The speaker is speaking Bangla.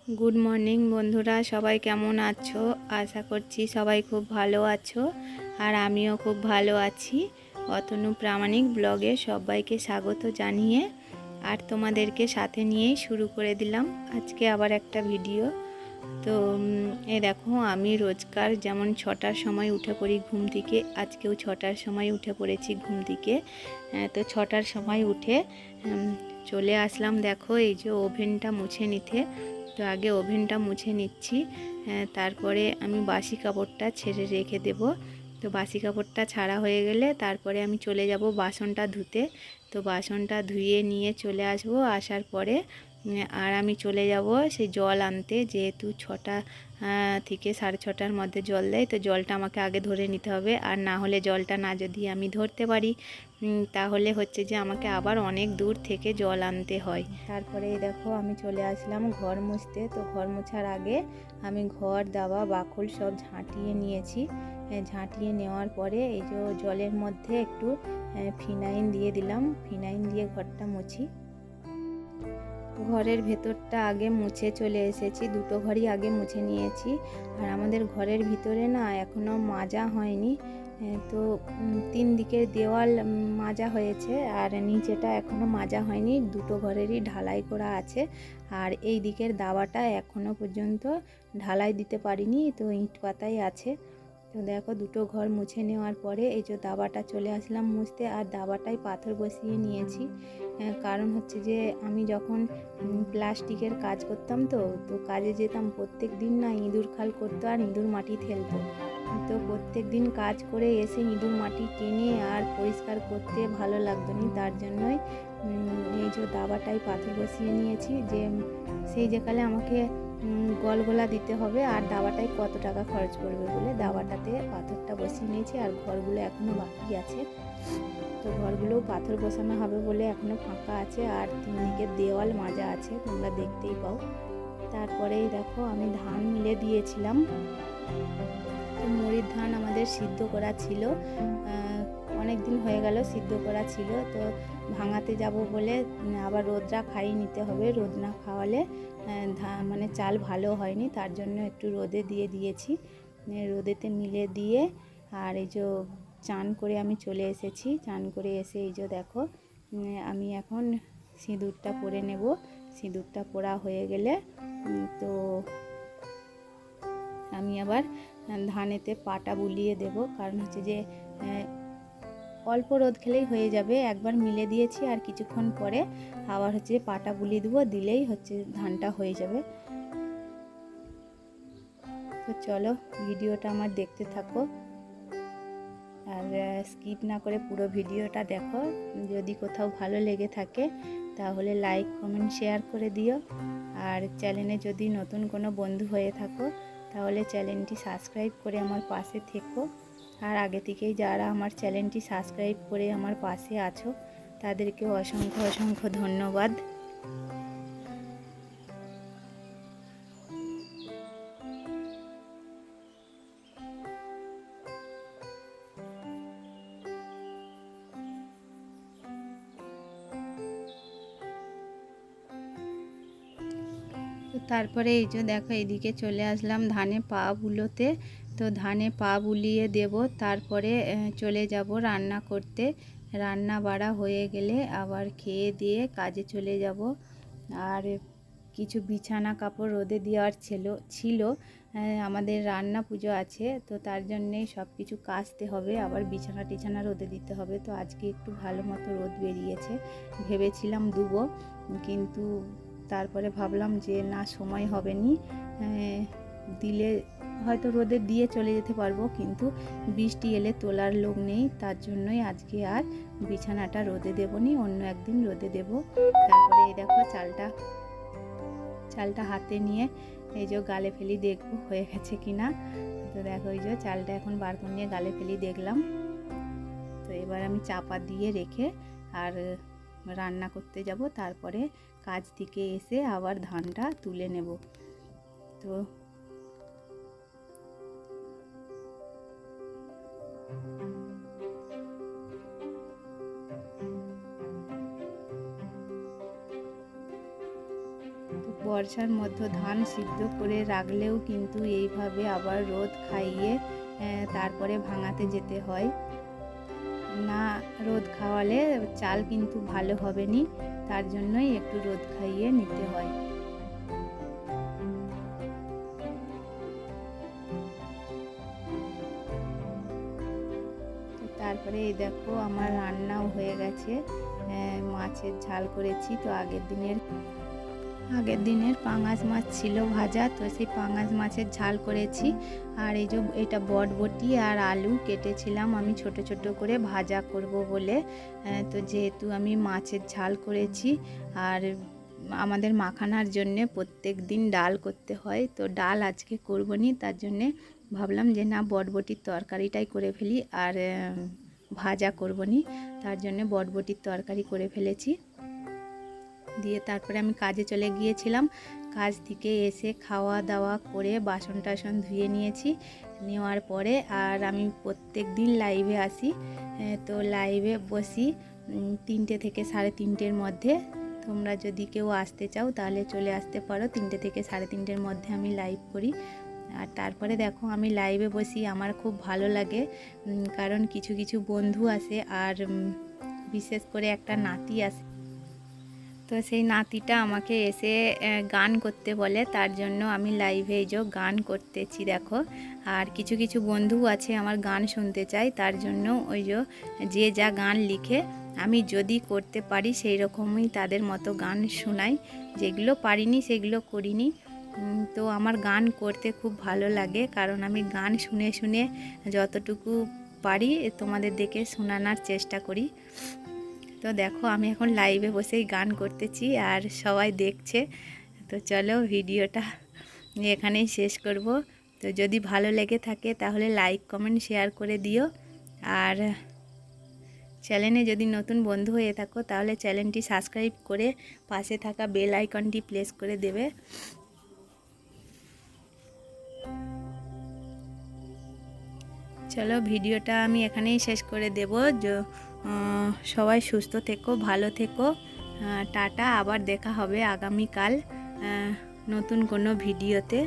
गुड मर्निंग बंधुरा सबाई केमन आछो। आशा करछि सबाई खूब भालो आछो और आमिও खूब भालो आछि। अतनु प्रामाणिक ब्लगे सबाइके स्वागत जानिए और तोमादेरके साथे निये शुरू करे दिलाम आज के आबार एकटा भिडियो। तो ए देखो आमी रोजकार जेमन 6टार समय उठे पड़ी घुम थेके आजकेও 6टार समय उठे पड़ेछि घुम थेके। तो 6टार समय उठे चले आसलाम। देखो এই যে ওভেনটা মুছে নিতে। तो आगे ओभेनटा मुछे निচ্ছি, तारपरे आमी बासी कापड़टा छेड़े रेखे देब। तो बासी कापड़टा छाड़ा हो गेले तारपरे आमी चले যাব बासनटा धुते। तो बासनटा धुए निये चले आसबो। आसार परे আর আমি চলে যাব সেই জল আনতে, যেহেতু 6টা থেকে 6:30টার মধ্যে জল দেয়। তো জলটা আমাকে আগে ধরে নিতে হবে, আর না হলে জলটা না যদি আমি ধরতে পারি তাহলে হচ্ছে যে আমাকে আবার অনেক দূর থেকে জল আনতে হয়। তারপরে দেখো আমি চলে আসলাম ঘর মুছতে। তো ঘর মোছার আগে আমি ঘর দাবা বাকুল সব ঝাঁটিয়ে নিয়েছি। ঝাঁটিয়ে নেওয়ার পরে এই যে জলের মধ্যে একটু ফিনাইল দিয়ে দিলাম। ফিনাইল দিয়ে ঘরটা মুছি। ঘরের ভেতরটা আগে মুছে চলে এসেছি, দুটো ঘরই আগে মুছে নিয়েছি। আর আমাদের ঘরের ভিতরে না এখনও মাজা হয়নি। তো 3 দিকের দেওয়াল মাজা হয়েছে আর নিচেটা এখনও মাজা হয়নি। দুটো ঘরেরই ঢালাই করা আছে আর এই দিকের দাওয়াটা এখনও পর্যন্ত ঢালাই দিতে পারিনি, তো ইট পাতাই আছে। তো দেখো দুটো ঘর মুছে নেওয়ার পরে এই যে দাবাটা চলে আসলাম মুছতে। আর দাবাটায় পাথর বসিয়ে নিয়েছি, কারণ হচ্ছে যে আমি যখন প্লাস্টিকের কাজ করতাম তো কাজে যেতাম প্রত্যেক দিন না ইঁদুর খাল করতো আর ইঁদুর মাটি ঠেলতো। তো প্রত্যেক দিন কাজ করে এসে ইঁদুর মাটি টেনে আর পরিষ্কার করতে ভালো লাগতো না, তার জন্যই এই যে দাবাটায় পাথর বসিয়ে নিয়েছি। যে সেই যেকালে আমাকে গলগোলা দিতে হবে আর দাবাটায় কত টাকা খরচ পড়বে বলে দাবাটাতে পাথরটা বসিয়ে নিয়েছি। আর ঘরগুলো এখনও বাকি আছে, তো ঘরগুলোও পাথর বসানো হবে বলে এখনও ফাঁকা আছে। আর 3 দিকের দেওয়াল মাজা আছে, তোমরা দেখতেই পাও। তারপরেই দেখো আমি ধান মিলে দিয়েছিলাম। তো মুড়ির ধান আমাদের সিদ্ধ করা ছিল, অনেক দিন হয়ে গেল সিদ্ধ করা ছিল। তো ভাঙাতে যাব বলে আবার রোদরা খাইয়ে নিতে হবে, রোদ না খাওয়ালে মানে চাল ভালো হয়নি, তার জন্য একটু রোদে দিয়ে দিয়েছি। রোদেতে মিলে দিয়ে আর এই যে চান করে আমি চলে এসেছি। চান করে এসে এই যে দেখো আমি এখন সিঁদুরটা পরে নেব। সিঁদুরটা পরা হয়ে গেলে তো আমি আবার ধানেতে পাটা বুলিয়ে দেব, কারণ হচ্ছে যে অল্প রোদ খেলেই হয়ে যাবে। একবার মিলে দিয়েছি আর কিছুক্ষণ পরে আবার হচ্ছে পাটা বুলিয়ে দেবো, দিলেই হচ্ছে ধানটা হয়ে যাবে। তো চলো ভিডিওটা আমার দেখতে থাকো আর স্কিপ না করে পুরো ভিডিওটা দেখো। যদি কোথাও ভালো লেগে থাকে তাহলে লাইক কমেন্ট শেয়ার করে দিও। আর চ্যানেলে যদি নতুন কোনো বন্ধু হয়ে থাকো তাহলে চ্যানেলটি সাবস্ক্রাইব করে আমার পাশে থেকো। আর আগে থেকেই যারা আমার চ্যানেলটি সাবস্ক্রাইব করে আমার পাশে আছো তাদেরকেও অসংখ্য অসংখ্য ধন্যবাদ। তো তারপরে এই যে দেখো এইদিকে চলে আসলাম ধানে পা বুলোতে। তো ধানে পা বুলিয়ে দেব, তারপরে চলে যাব রান্না করতে। রান্না বাড়া হয়ে গেলে আবার খেয়ে দিয়ে কাজে চলে যাব। আর কিছু বিছানা কাপড় রোদে দেওয়ার ছিল। আমাদের রান্না পুজো আছে, তো তার জন্যেই সব কিছু কাচতে হবে, আবার বিছানা টিছানা রোদে দিতে হবে। তো আজকে একটু ভালো মতো রোদ বেরিয়েছে, ভেবেছিলাম দুবো, কিন্তু তারপরে ভাবলাম যে না সময় হবে নি, দিলে হয়তো রোদে দিয়ে চলে যেতে পারবো, কিন্তু বৃষ্টি এলে তোলার লোক নেই, তার জন্যই আজকে আর বিছানাটা রোদে দেবো নি, অন্য একদিন রোদে দেব। তারপরে এই দেখো চালটা হাতে নিয়ে এই যে গালে ফেলি দেখবো হয়ে গেছে কিনা। তো দেখো এই যে চালটা এখন বার করে নিয়ে গালে ফেলি দেখলাম। তো এবার আমি চাপা দিয়ে রেখে আর রান্না করতে যাব। তারপরে কাজ থেকে এসে আবার ধানটা তুলে নেব। তো তো বর্ষার মধ্যে ধান সিদ্ধ করে রাখলেও কিন্তু এইভাবে আবার রোদ খাইয়ে তারপরে ভাঙাতে যেতে হয়। না রোদ খাওয়ালে চাল কিন্তু ভালো হবে নি, তার জন্যই একটু রোদ খাইয়ে নিতে হয়। তারপরে এই দেখো আমার রান্নাও হয়ে গেছে, মাছের ঝাল করেছি। তো আগের দিনের পাঙাশ মাছ ছিল ভাজা, তো সেই পাঙাশ মাছের ঝাল করেছি। আর এই যে এটা বটবটি আর আলু কেটেছিলাম আমি ছোট ছোট করে ভাজা করব বলে। তো যেহেতু আমি মাছের ঝাল করেছি আর আমাদের মাখানার জন্যে প্রত্যেক দিন ডাল করতে হয়, তো ডাল আজকে করবো নি, তার জন্যে ভাবলাম যে না বটবটির তরকারিটাই করে ফেলি আর ভাজা করবো নি, তার জন্যে বটবটির তরকারি করে ফেলেছি। দিয়ে তারপরে আমি কাজে চলে গিয়েছিলাম। কাজ থেকে এসে খাওয়া দাওয়া করে বাসন টাসন ধুয়ে নিয়েছি। নেওয়ার পরে আর আমি প্রত্যেক দিন লাইভে আসি, তো লাইভে বসি 3টে থেকে 3:30-এর মধ্যে। তোমরা যদি কেউ আসতে চাও তাহলে চলে আসতে পারো, 3টে থেকে 3:30-এর মধ্যে আমি লাইভ করি। আর তারপরে দেখো আমি লাইভে বসি, আমার খুব ভালো লাগে, কারণ কিছু কিছু বন্ধু আসে আর বিশেষ করে একটা নাতি আসে। তো সেই নাতিটা আমাকে এসে গান করতে বলে, তার জন্য আমি লাইভে এই যে গান করতেছি দেখো। আর কিছু কিছু বন্ধু আছে আমার গান শুনতে চাই, তার জন্য ওই যে যা গান লিখে আমি যদি করতে পারি সেই রকমই তাদের মতো গান শোনাই, যেগুলো পারিনি সেগুলো করিনি। তো আমার গান করতে খুব ভালো লাগে, কারণ আমি গান শুনে শুনে যতটুকু পারি তোমাদের দেখে শোনানোর চেষ্টা করি। তো দেখো আমি এখন লাইভে বসেই গান করতেছি আর সবাই দেখছে। তো চলো ভিডিওটা এখানেই শেষ করব। তো যদি ভালো লেগে থাকে তাহলে লাইক কমেন্ট শেয়ার করে দিও, আর চ্যানেলে যদি নতুন বন্ধু হয়ে থাকো তাহলে চ্যানেলটি সাবস্ক্রাইব করে পাশে থাকা বেল আইকনটি প্রেস করে দেবে। চলো ভিডিওটা আমি এখানেই শেষ করে দেব। সবাই সুস্থ থেকো, ভালো থেকো, টাটা। আবার দেখা হবে আগামীকাল নতুন কোনো ভিডিওতে।